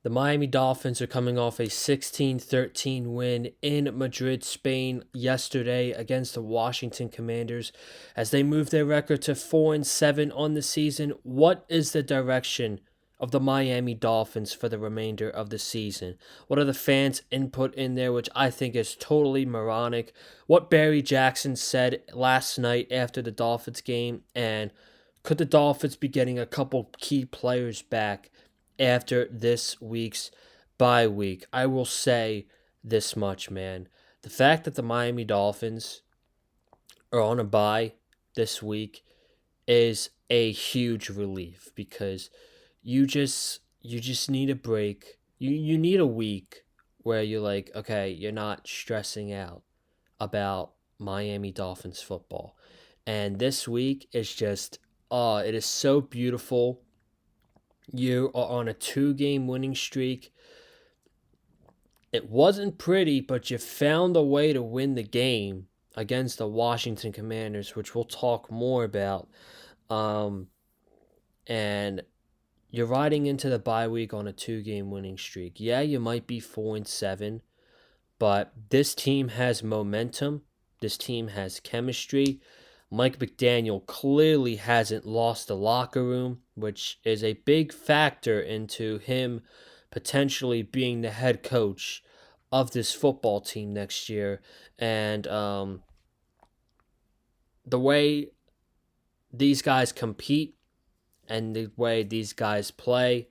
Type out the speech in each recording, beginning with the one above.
The Miami Dolphins are coming off a 16-13 win in Madrid, Spain yesterday against the Washington Commanders as they move their record to 4-7 on the season. What is the direction of the Miami Dolphins for the remainder of the season? What are the fans' input in there, which I think is totally moronic? What Barry Jackson said last night after the Dolphins game, and could the Dolphins be getting a couple key players back after this week's bye week? I will say this much, man. The fact that the Miami Dolphins are on a bye this week is a huge relief because you just need a break. You need a week where you're like, okay, you're not stressing out about Miami Dolphins football. And this week is just it is so beautiful. You are on a 2-game winning streak. It wasn't pretty, but you found a way to win the game against the Washington Commanders, which we'll talk more about. Um, and you're riding into the bye week on a 2-game winning streak. Yeah, you might be 4-7, but this team has momentum. This team has chemistry. Mike McDaniel clearly hasn't lost the locker room, which is a big factor into him potentially being the head coach of this football team next year. And the way these guys compete and the way these guys play,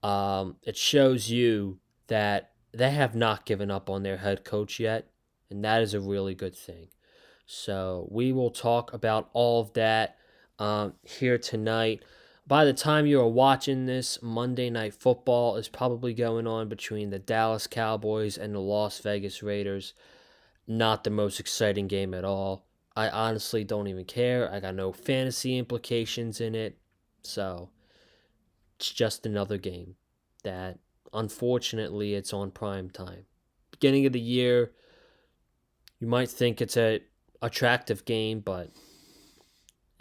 it shows you that they have not given up on their head coach yet, and that is a really good thing. So we will talk about all of that here tonight. By the time you are watching this, Monday Night Football is probably going on between the Dallas Cowboys and the Las Vegas Raiders. Not the most exciting game at all. I honestly don't even care. I got no fantasy implications in it. So it's just another game that, unfortunately, it's on prime time. Beginning of the year, you might think it's a attractive game, but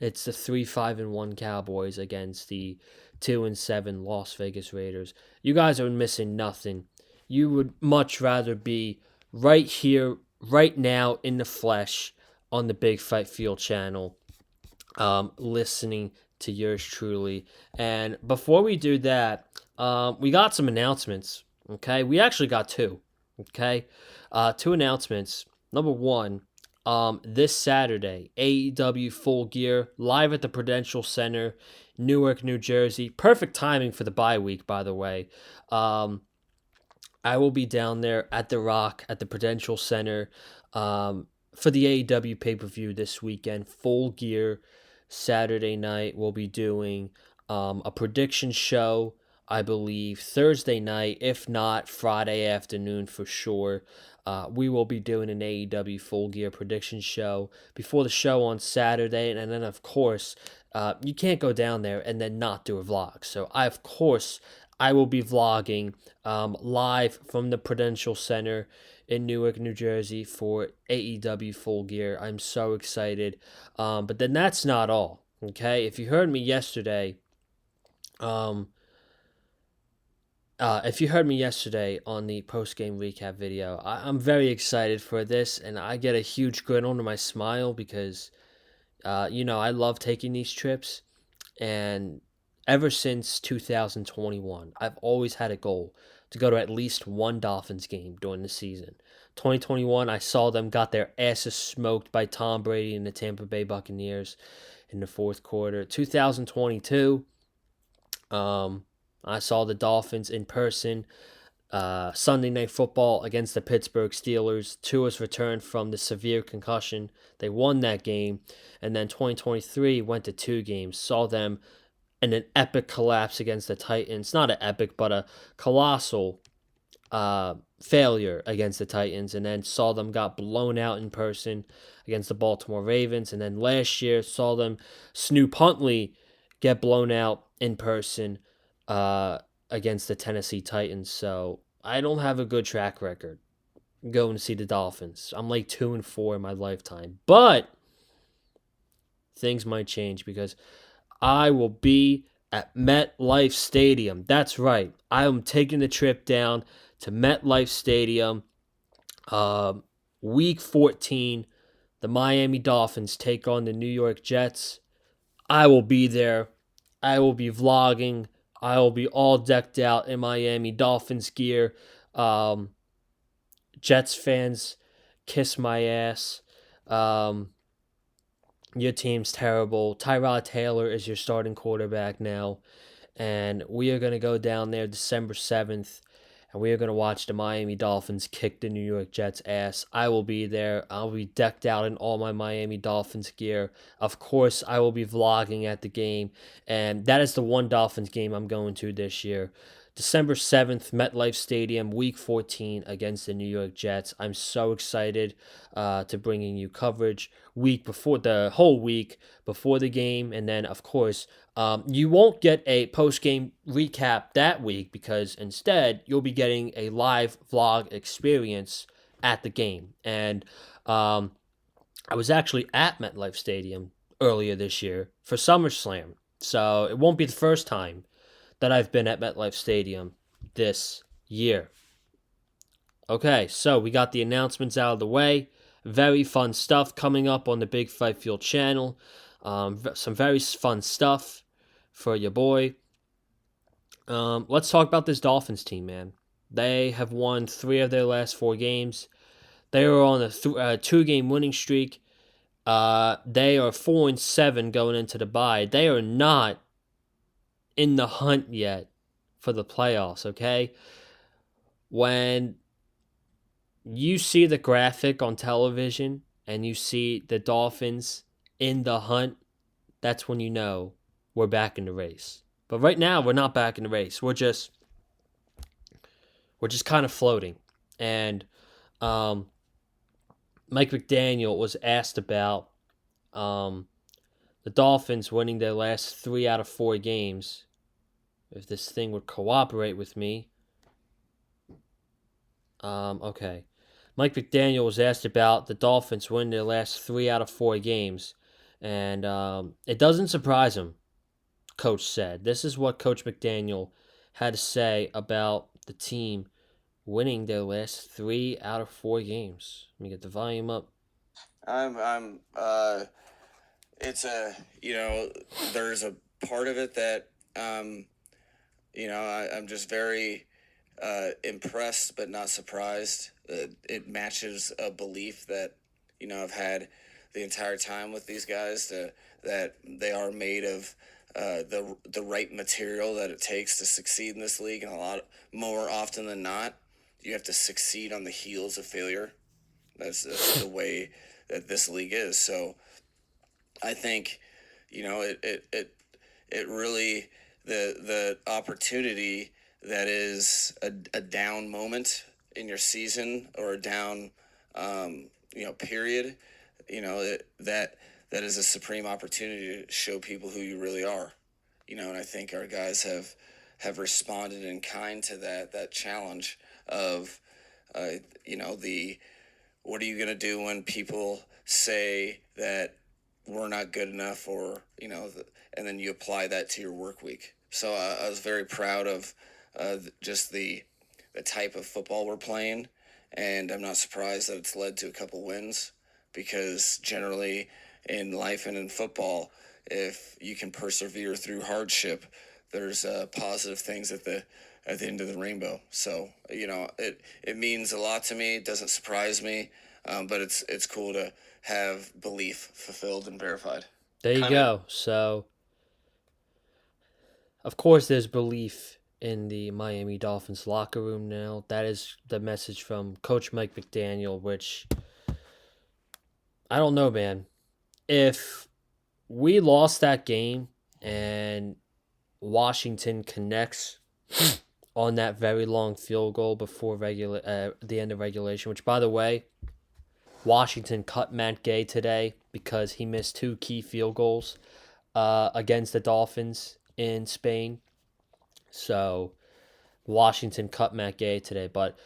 it's the 3-5-1 Cowboys against the 2-7 Las Vegas Raiders. You guys are missing nothing. You would much rather be right here, right now, in the flesh on the Big Fight Field channel, listening to yours truly. And before we do that, we got some announcements. Okay, we actually got two. Okay, two announcements. Number one, this Saturday, AEW Full Gear live at the Prudential Center, Newark, New Jersey. Perfect timing for the bye week, by the way. I will be down there at the Rock at the Prudential Center for the AEW pay-per-view this weekend. Full Gear Saturday night. We'll be doing a prediction show, I believe, Thursday night, if not Friday afternoon for sure. We will be doing an AEW Full Gear prediction show before the show on Saturday. And then, of course, you can't go down there and then not do a vlog. So, of course, I will be vlogging live from the Prudential Center in Newark, New Jersey for AEW Full Gear. I'm so excited. But then that's not all, okay? If you heard me yesterday, on the post-game recap video, I'm very excited for this, and I get a huge grin under my smile because, I love taking these trips, and ever since 2021, I've always had a goal to go to at least one Dolphins game during the season. 2021, I saw them got their asses smoked by Tom Brady and the Tampa Bay Buccaneers in the fourth quarter. 2022, I saw the Dolphins in person. Sunday Night Football against the Pittsburgh Steelers. Tua's returned from the severe concussion. They won that game. And then 2023 went to 2 games. Saw them in an epic collapse against the Titans. Not an epic, but a colossal failure against the Titans. And then saw them got blown out in person against the Baltimore Ravens. And then last year saw them Snoop Huntley get blown out in person against the Tennessee Titans. So I don't have a good track record going to see the Dolphins. I'm like 2-4 in my lifetime. But things might change because I will be at MetLife Stadium. That's right. I am taking the trip down to MetLife Stadium. Um, Week 14, the Miami Dolphins take on the New York Jets. I will be there. I will be vlogging. I will be all decked out in Miami Dolphins gear. Um, Jets fans, kiss my ass. Um, your team's terrible. Tyrod Taylor is your starting quarterback now. And we are going to go down there December 7th, and we are going to watch the Miami Dolphins kick the New York Jets' ass. I will be there. I'll be decked out in all my Miami Dolphins gear. Of course, I will be vlogging at the game, and that is the one Dolphins game I'm going to this year. December 7th, MetLife Stadium, Week 14 against the New York Jets. I'm so excited to bringing you coverage week before the whole week before the game, and then of course you won't get a post game recap that week because instead you'll be getting a live vlog experience at the game. And I was actually at MetLife Stadium earlier this year for SummerSlam, so it won't be the first time that I've been at MetLife Stadium this year. Okay, so we got the announcements out of the way. Very fun stuff coming up on the Big Fight Field channel. Some very fun stuff for your boy. Let's talk about this Dolphins team, man. They have won 3 of their last 4 games. They are on a 2-game winning streak. They are 4-7 going into the bye. They are not in the hunt yet for the playoffs, okay? When you see the graphic on television and you see the Dolphins in the hunt, that's when you know we're back in the race. But right now, we're not back in the race. We're just kind of floating. And Mike McDaniel was asked about the Dolphins winning their last 3 out of 4 games. If this thing would cooperate with me. Okay. Mike McDaniel was asked about the Dolphins winning their last 3 out of 4 games. And it doesn't surprise him, Coach said. This is what Coach McDaniel had to say about the team winning their last 3 out of 4 games. Let me get the volume up. It's there's a part of it that, I'm just very impressed but not surprised. It matches a belief that, I've had the entire time with these guys, that they are made of the right material that it takes to succeed in this league, and a lot more often than not, you have to succeed on the heels of failure. That's the way that this league is. So I think, it really, the opportunity that is a down moment in your season, or a down period, that is a supreme opportunity to show people who you really are. And I think our guys have responded in kind to that challenge of the what are you going to do when people say that we're not good enough, or and then you apply that to your work week. So I was very proud of just the type of football we're playing, and I'm not surprised that it's led to a couple wins, because generally in life and in football, if you can persevere through hardship, there's positive things at the end of the rainbow. So it means a lot to me. It doesn't surprise me, but it's cool to have belief fulfilled and verified. There you go. So, of course, there's belief in the Miami Dolphins locker room now. That is the message from Coach Mike McDaniel, which I don't know, man. If we lost that game and Washington connects on that very long field goal before the end of regulation, which, by the way, Washington cut Matt Gay today because he missed 2 key field goals against the Dolphins in Spain. So Washington cut Matt Gay today. But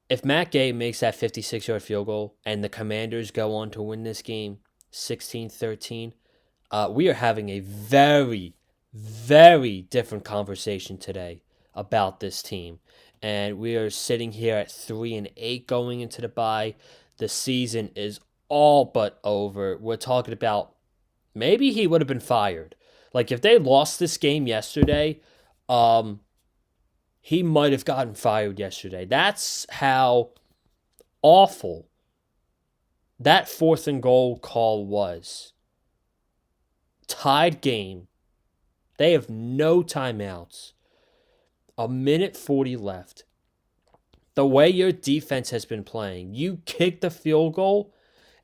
if Matt Gay makes that 56-yard field goal and the Commanders go on to win this game 16-13, we are having a very, very different conversation today about this team. And we are sitting here at 3-8 going into the bye. The season is all but over. We're talking about maybe he would have been fired. Like if they lost this game yesterday, um, he might have gotten fired yesterday. That's how awful that fourth and goal call was. Tied game. They have no timeouts. A minute 40 left. The way your defense has been playing, you kick the field goal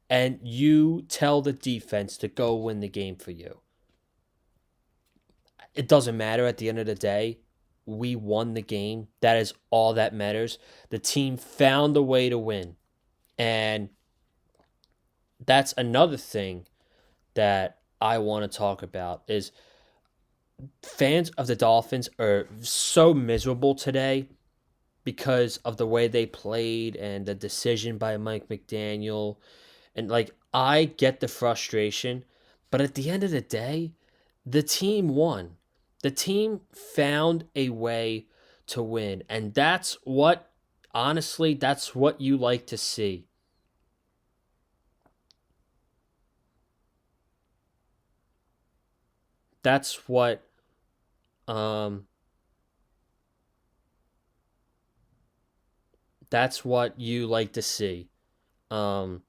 and you tell the defense to go win the game for you. It doesn't matter at the end of the day. We won the game. That is all that matters. The team found a way to win. And that's another thing that I want to talk about is fans of the Dolphins are so miserable today because of the way they played and the decision by Mike McDaniel. And like I get the frustration, but at the end of the day, the team won. The team found a way to win, and that's what honestly, that's what you like to see. That's what um that's what you like to see. Um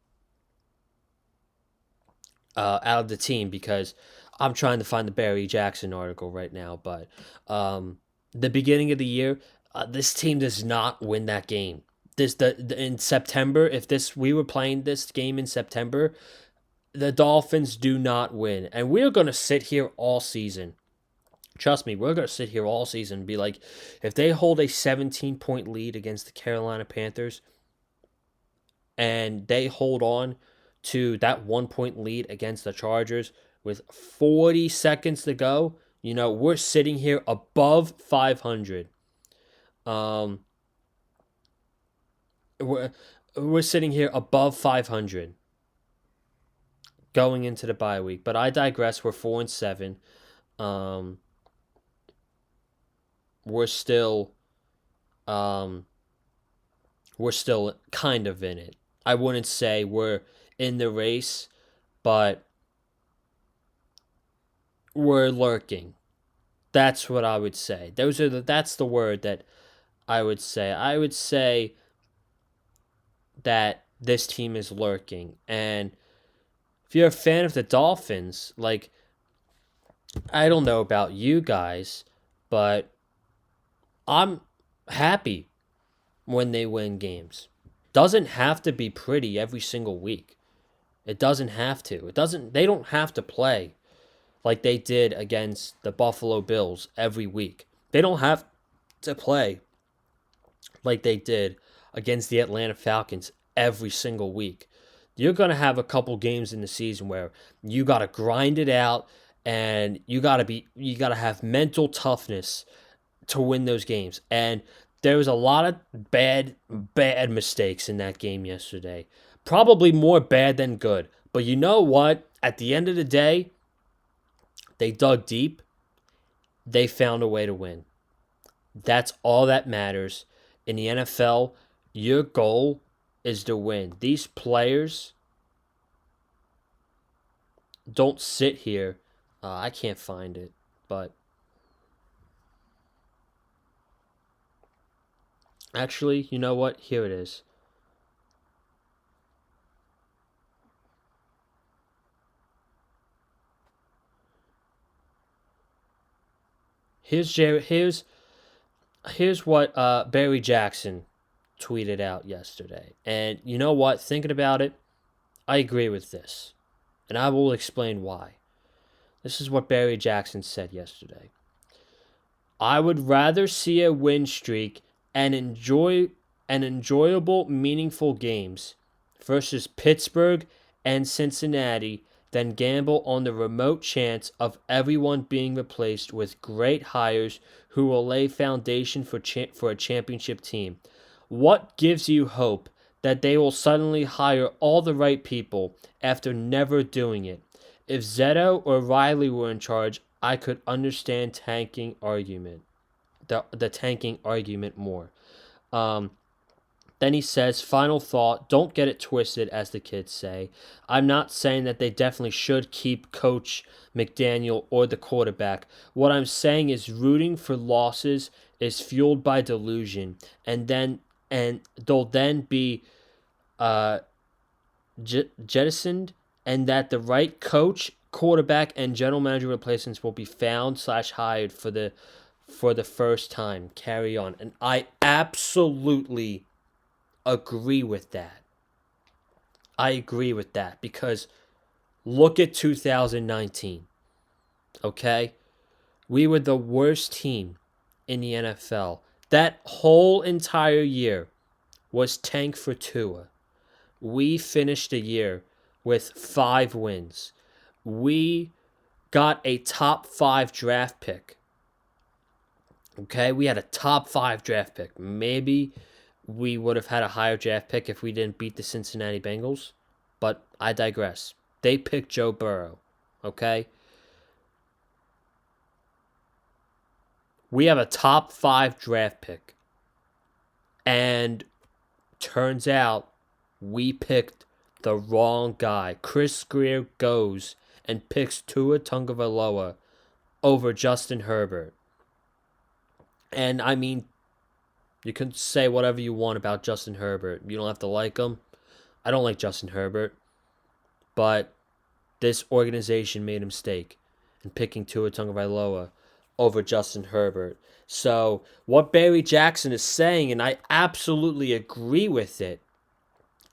out of the team because I'm trying to find the Barry Jackson article right now, but the beginning of the year, this team does not win that game. The in September, if this we were playing this game in September, the Dolphins do not win, and we're gonna sit here all season. Trust me, we're gonna sit here all season and be like, if they hold a 17-point lead against the Carolina Panthers, and they hold on to that 1 point lead against the Chargers with 40 seconds to go, we're sitting here above 500. Um, we're, we're sitting here above 500 going into the bye week. But I digress. We're 4-7. Um, we're still um, we're still kind of in it. I wouldn't say we're in the race, but we're lurking. That's what I would say. That's the word that I would say. I would say that this team is lurking. And if you're a fan of the Dolphins, like I don't know about you guys, but I'm happy when they win games. Doesn't have to be pretty every single week. It doesn't have to. They don't have to play like they did against the Buffalo Bills every week. They don't have to play like they did against the Atlanta Falcons every single week. You're going to have a couple games in the season where you got to grind it out and you got to have mental toughness to win those games. And there was a lot of bad mistakes in that game yesterday. Probably more bad than good. But you know what? At the end of the day, they dug deep. They found a way to win. That's all that matters. In the NFL, your goal is to win. These players don't sit here. I can't find it, but actually, you know what? Here it is. Here's what Barry Jackson tweeted out yesterday. And you know what? Thinking about it, I agree with this. And I will explain why. This is what Barry Jackson said yesterday. I would rather see a win streak and enjoyable, meaningful games versus Pittsburgh and Cincinnati than gamble on the remote chance of everyone being replaced with great hires who will lay foundation for a championship team. What gives you hope that they will suddenly hire all the right people after never doing it? If Zetto or Riley were in charge, I could understand the tanking argument more. Um, then he says, final thought, don't get it twisted, as the kids say. I'm not saying that they definitely should keep Coach McDaniel or the quarterback. What I'm saying is rooting for losses is fueled by delusion, and they'll then be uh, jettisoned, and that the right coach, quarterback, and general manager replacements will be found/hired for the first time. Carry on, and I absolutely agree with that. I agree with that because look at 2019. Okay, we were the worst team in the NFL. That whole entire year was tank for Tua. We finished the year with 5 wins. We got a top 5 draft pick. Okay, we had a top 5 draft pick. Maybe we would have had a higher draft pick if we didn't beat the Cincinnati Bengals, but I digress. They picked Joe Burrow. Okay, we have a top 5 draft pick, and turns out we picked the wrong guy. Chris Greer goes and picks Tua Tagovailoa over Justin Herbert. And I mean, you can say whatever you want about Justin Herbert. You don't have to like him. I don't like Justin Herbert, but this organization made a mistake in picking Tua Tagovailoa over Justin Herbert. So what Barry Jackson is saying, and I absolutely agree with it,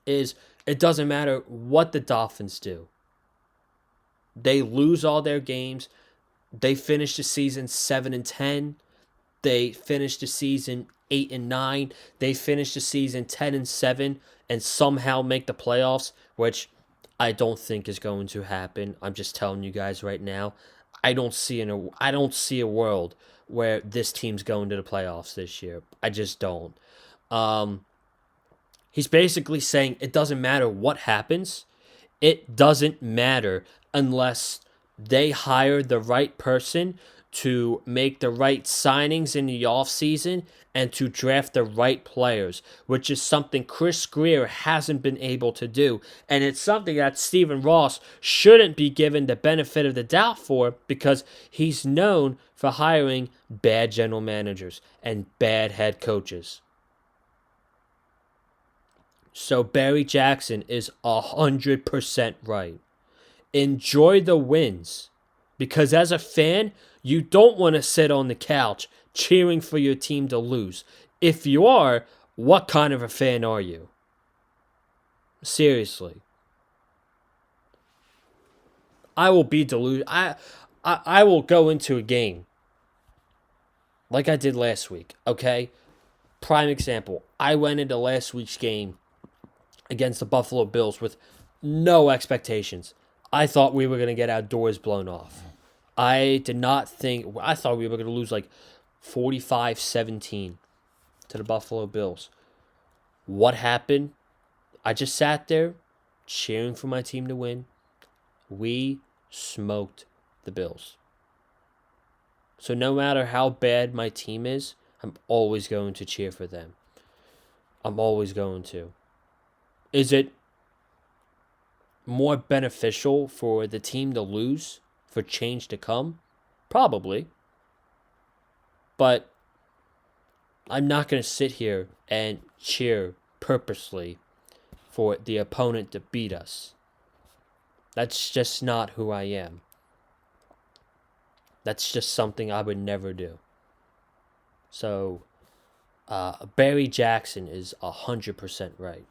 is it doesn't matter what the Dolphins do. They lose all their games. They finish the season 7-10. They finish the season 8-9. They finish the season 10-7 and somehow make the playoffs, which I don't think is going to happen. I'm just telling you guys right now. I don't see a world where this team's going to the playoffs this year. I just don't. Um, he's basically saying it doesn't matter what happens. It doesn't matter unless they hire the right person to make the right signings in the offseason and to draft the right players, which is something Chris Greer hasn't been able to do. And it's something that Stephen Ross shouldn't be given the benefit of the doubt for because he's known for hiring bad general managers and bad head coaches. So Barry Jackson is 100% right. Enjoy the wins. Because as a fan, you don't want to sit on the couch cheering for your team to lose. If you are, what kind of a fan are you? Seriously. I will be deluded. I will go into a game like I did last week, okay? Prime example. I went into last week's game against the Buffalo Bills with no expectations. I thought we were going to get our doors blown off. I thought we were going to lose like 45-17 to the Buffalo Bills. What happened? I just sat there cheering for my team to win. We smoked the Bills. So no matter how bad my team is, I'm always going to cheer for them. I'm always going to. Is it more beneficial for the team to lose, for change to come? Probably. But I'm not going to sit here and cheer purposely for the opponent to beat us. That's just not who I am. That's just something I would never do. So, Barry Jackson is 100% right.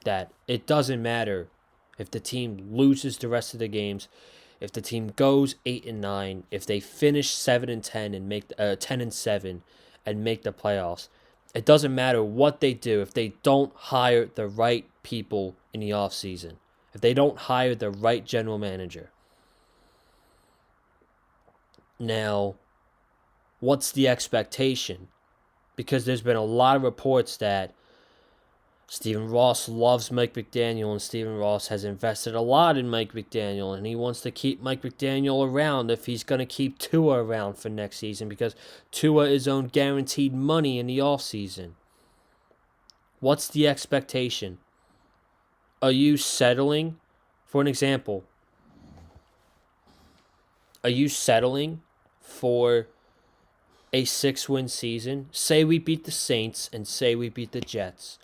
That it doesn't matter if the team loses the rest of the games, if the team goes 8-9, if they finish 7-10 and make 10-7 and make the playoffs. It doesn't matter what they do if they don't hire the right people in the offseason. If they don't hire the right general manager. Now, what's the expectation? Because there's been a lot of reports that Stephen Ross loves Mike McDaniel, and Stephen Ross has invested a lot in Mike McDaniel, and he wants to keep Mike McDaniel around if he's going to keep Tua around for next season because Tua is owed guaranteed money in the offseason. What's the expectation? Are you settling, for an example, are you settling for a 6-win season? Say we beat the Saints and say we beat the Jets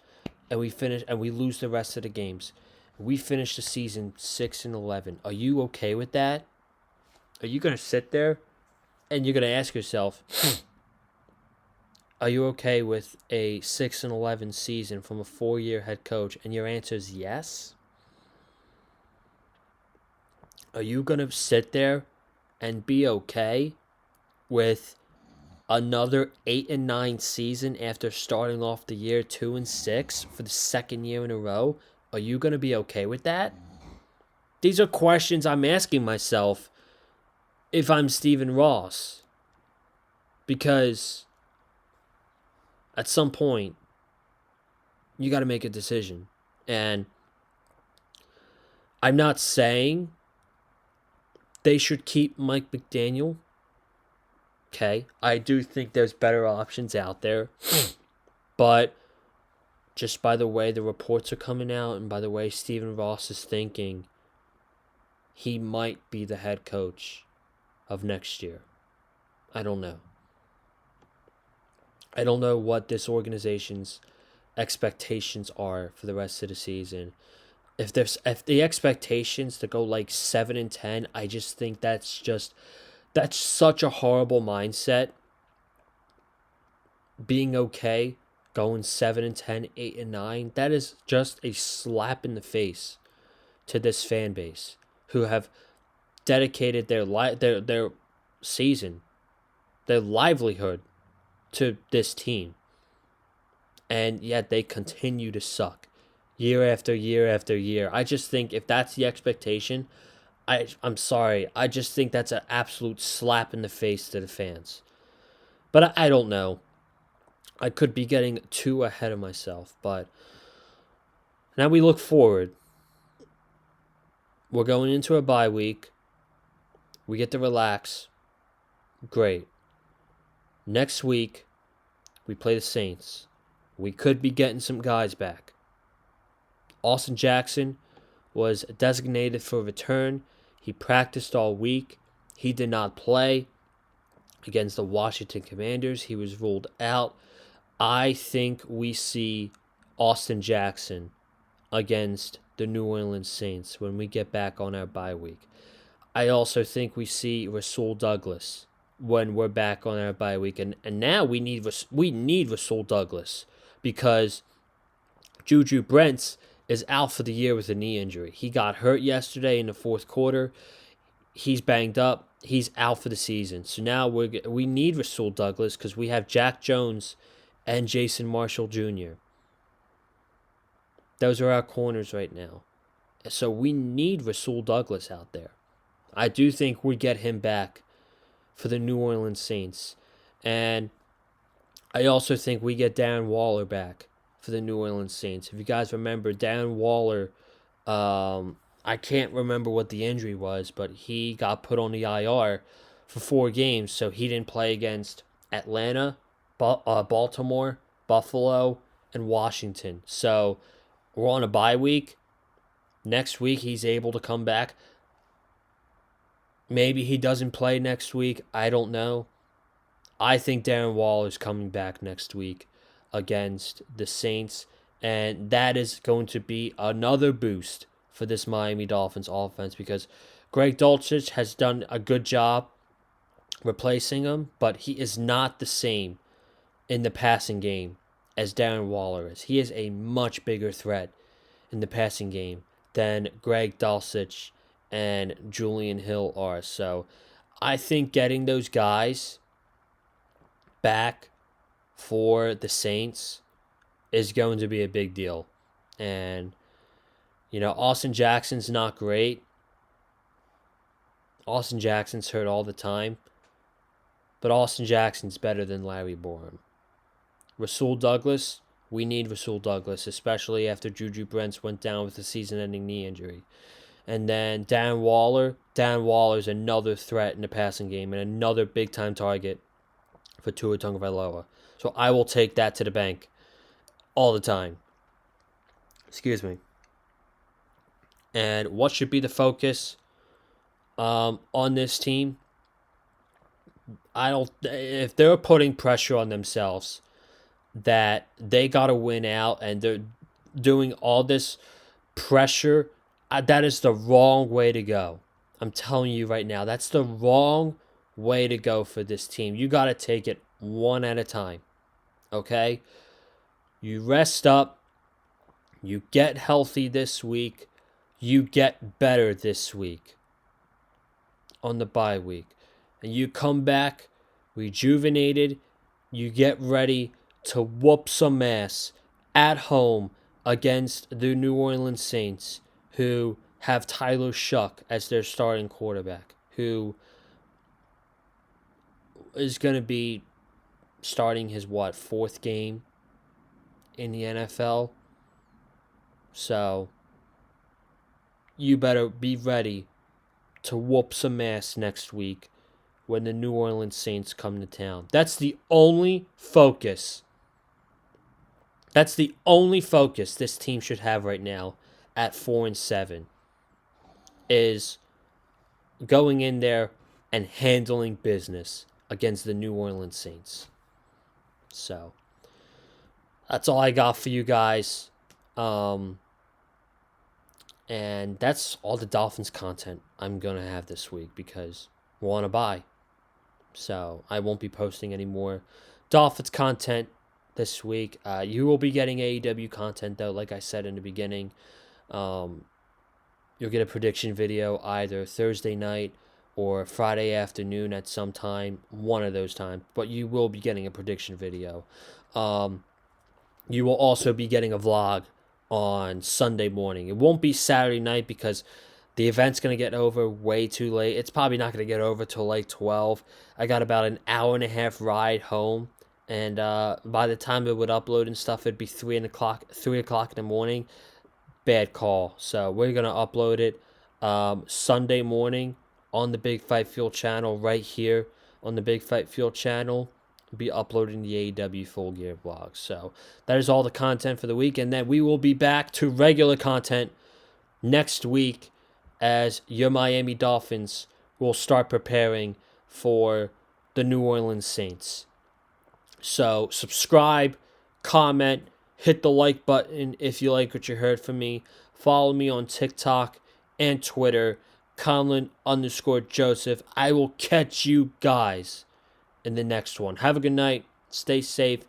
and we lose the rest of the games. We finish the season 6-11. Are you okay with that? Are you gonna sit there and you're gonna ask yourself, are you okay with a 6-11 season from a 4-year head coach? And your answer is yes. Are you gonna sit there and be okay with another 8-9 season after starting off the year 2-6 for the second year in a row? Are you gonna be okay with that? These are questions I'm asking myself if I'm Stephen Ross. Because at some point, you got to make a decision. And I'm not saying they should keep Mike McDaniel. Okay. I do think there's better options out there. But just by the way the reports are coming out and by the way Stephen Ross is thinking, he might be the head coach of next year. I don't know. I don't know what this organization's expectations are for the rest of the season. If the expectations to go like 7-10, I just think that's such a horrible mindset. Being okay going 7-10, 8-9, that is just a slap in the face to this fan base who have dedicated their season, their livelihood to this team. And yet they continue to suck year after year after year. I just think if that's the expectation, I'm sorry. I just think that's an absolute slap in the face to the fans. But I don't know. I could be getting too ahead of myself. But now we look forward. We're going into a bye week. We get to relax. Great. Next week, we play the Saints. We could be getting some guys back. Austin Jackson was designated for return. He practiced all week. He did not play against the Washington Commanders. He was ruled out. I think we see Austin Jackson against the New Orleans Saints when we get back on our bye week. I also think we see Rasul Douglas when we're back on our bye week. And now we need Rasul Douglas because Juju Brents is out for the year with a knee injury. He got hurt yesterday in the fourth quarter. He's banged up. He's out for the season. So now we need Rasul Douglas because we have Jack Jones and Jason Marshall Jr. Those are our corners right now. So we need Rasul Douglas out there. I do think we get him back for the New Orleans Saints. And I also think we get Darren Waller back for the New Orleans Saints. If you guys remember, Darren Waller, I can't remember what the injury was, but he got put on the IR for 4 games, so he didn't play against Atlanta, Baltimore, Buffalo, and Washington. So we're on a bye week. Next week, he's able to come back. Maybe he doesn't play next week. I don't know. I think Darren Waller is coming back next week against the Saints, and that is going to be another boost for this Miami Dolphins offense because Greg Dulcich has done a good job replacing him, but he is not the same in the passing game as Darren Waller is. He is a much bigger threat in the passing game than Greg Dulcich and Julian Hill are. So I think getting those guys back for the Saints is going to be a big deal. And, Austin Jackson's not great. Austin Jackson's hurt all the time. But Austin Jackson's better than Larry Borom. Rasul Douglas, We need Rasul Douglas, especially after Juju Brents went down with a season-ending knee injury. And then Dan Waller. Dan Waller is another threat in the passing game and another big-time target for Tua Tagovailoa. So I will take that to the bank all the time. Excuse me. And what should be the focus on this team? I don't. If they're putting pressure on themselves, that they got to win out, and they're doing all this pressure, that is the wrong way to go. I'm telling you right now, that's the wrong way to go for this team. You got to take it one at a time. Okay? You rest up, you get healthy this week, you get better this week on the bye week. And you come back rejuvenated, you get ready to whoop some ass at home against the New Orleans Saints, who have Tyler Shuck as their starting quarterback, who is going to be starting his, fourth game in the NFL. So you better be ready to whoop some ass next week when the New Orleans Saints come to town. That's the only focus. That's the only focus this team should have right now at 4-7, is going in there and handling business against the New Orleans Saints. So that's all I got for you guys. And that's all the Dolphins content I'm going to have this week because we're on a bye. So I won't be posting any more Dolphins content this week. You will be getting AEW content, though, like I said in the beginning. You'll get a prediction video either Thursday night or Friday afternoon at some time, one of those times. But you will be getting a prediction video. You will also be getting a vlog on Sunday morning. It won't be Saturday night because the event's going to get over way too late. It's probably not going to get over till like 12. I got about an hour and a half ride home. And by the time it would upload and stuff, it'd be 3 o'clock in the morning. Bad call. So we're going to upload it Sunday morning on the Big Fight Fuel channel right here on the Big Fight Fuel channel. Be uploading the AEW Full Gear vlog. So that is all the content for the week. And then we will be back to regular content next week as your Miami Dolphins will start preparing for the New Orleans Saints. So subscribe, comment, hit the like button if you like what you heard from me. Follow me on TikTok and Twitter, Conlon_Joseph. I will catch you guys in the next one. Have a good night. Stay safe.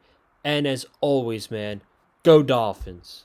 And as always, man, go Dolphins.